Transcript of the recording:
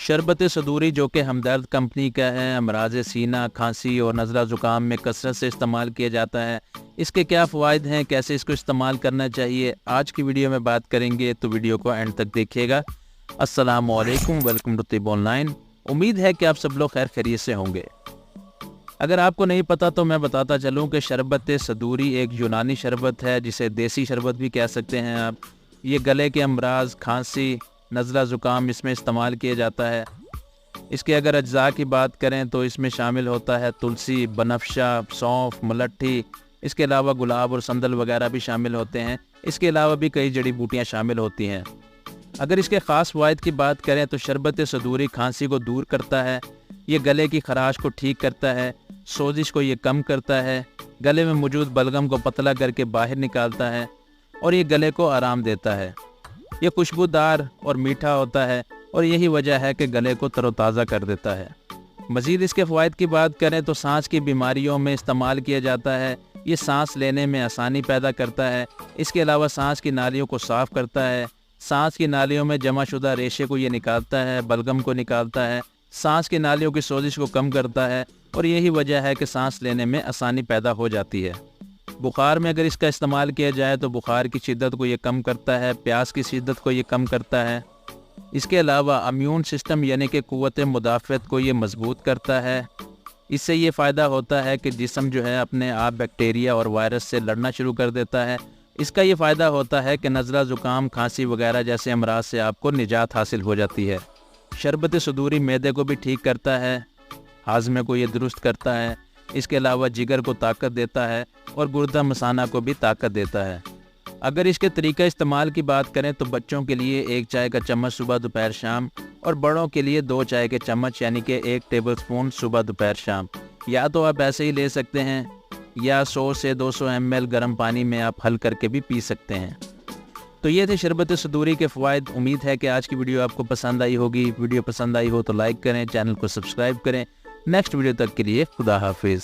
शरबत सदूरी जो कि हमदर्द कंपनी का है, अमराज सीना, खांसी और नज़ला ज़ुकाम में कसरत से इस्तेमाल किया जाता है। इसके क्या फ़वाइद हैं, कैसे इसको इस्तेमाल करना चाहिए, आज की वीडियो में बात करेंगे, तो वीडियो को एंड तक देखिएगा। अस्सलाम वालेकुम, वेलकम टू तिब ऑनलाइन। उम्मीद है कि आप सब लोग खैर खैरियत से होंगे। अगर आपको नहीं पता तो मैं बताता चलूँ कि शरबत सदूरी एक यूनानी शरबत है, जिसे देसी शरबत भी कह सकते हैं आप। ये गले के अमराज, खांसी, नज़ला ज़ुकाम इसमें इस्तेमाल किया जाता है। इसके अगर अज्जा की बात करें तो इसमें शामिल होता है तुलसी, बनफशा, सौंफ, मुलट्ठी। इसके अलावा गुलाब और संदल वगैरह भी शामिल होते हैं। इसके अलावा भी कई जड़ी बूटियाँ शामिल होती हैं। अगर इसके ख़ास फ़वाइद की बात करें तो शरबत सदूरी खांसी को दूर करता है, ये गले की खराश को ठीक करता है, सोजिश को ये कम करता है, गले में मौजूद बलगम को पतला करके बाहर निकालता है और ये गले को आराम देता है। ये खुशबूदार और मीठा होता है और यही वजह है कि गले को तरोताज़ा कर देता है। मज़ीद इसके फ़वाइद की बात करें तो सांस की बीमारियों में इस्तेमाल किया जाता है। ये सांस लेने में आसानी पैदा करता है। इसके अलावा सांस की नालियों को साफ़ करता है, सांस की नालियों में जमा शुदा रेशे को ये निकालता है, बलगम को निकालता है, सांस की नालियों की सोजिश को कम करता है और यही वजह है कि सांस लेने में आसानी पैदा हो जाती है। बुखार में अगर इसका इस्तेमाल किया जाए तो बुखार की शिद्दत को ये कम करता है, प्यास की शिद्दत को ये कम करता है। इसके अलावा इम्यून सिस्टम यानी कि क़ुव्वत मुदाफ़त को ये मजबूत करता है। इससे ये फ़ायदा होता है कि जिस्म जो है अपने आप बैक्टीरिया और वायरस से लड़ना शुरू कर देता है। इसका ये फ़ायदा होता है कि नज़ला ज़ुकाम, खांसी वगैरह जैसे अमराज से आपको निजात हासिल हो जाती है। शरबत सदूरी मैदे को भी ठीक करता है, हाजमे को ये दुरुस्त करता है। इसके अलावा जिगर को ताकत देता है और गुर्दा मसाना को भी ताकत देता है। अगर इसके तरीका इस्तेमाल की बात करें तो बच्चों के लिए 1 चाय का चम्मच सुबह दोपहर शाम और बड़ों के लिए 2 चाय के चम्मच यानी कि 1 टेबलस्पून सुबह दोपहर शाम। या तो आप ऐसे ही ले सकते हैं या 100 से 200 ml गर्म पानी में आप हल करके भी पी सकते हैं। तो ये थे शरबत सदूरी के फ़वाइद। उम्मीद है कि आज की वीडियो आपको पसंद आई होगी। वीडियो पसंद आई हो तो लाइक करें, चैनल को सब्सक्राइब करें। नेक्स्ट वीडियो तक के लिए खुदा हाफिज़।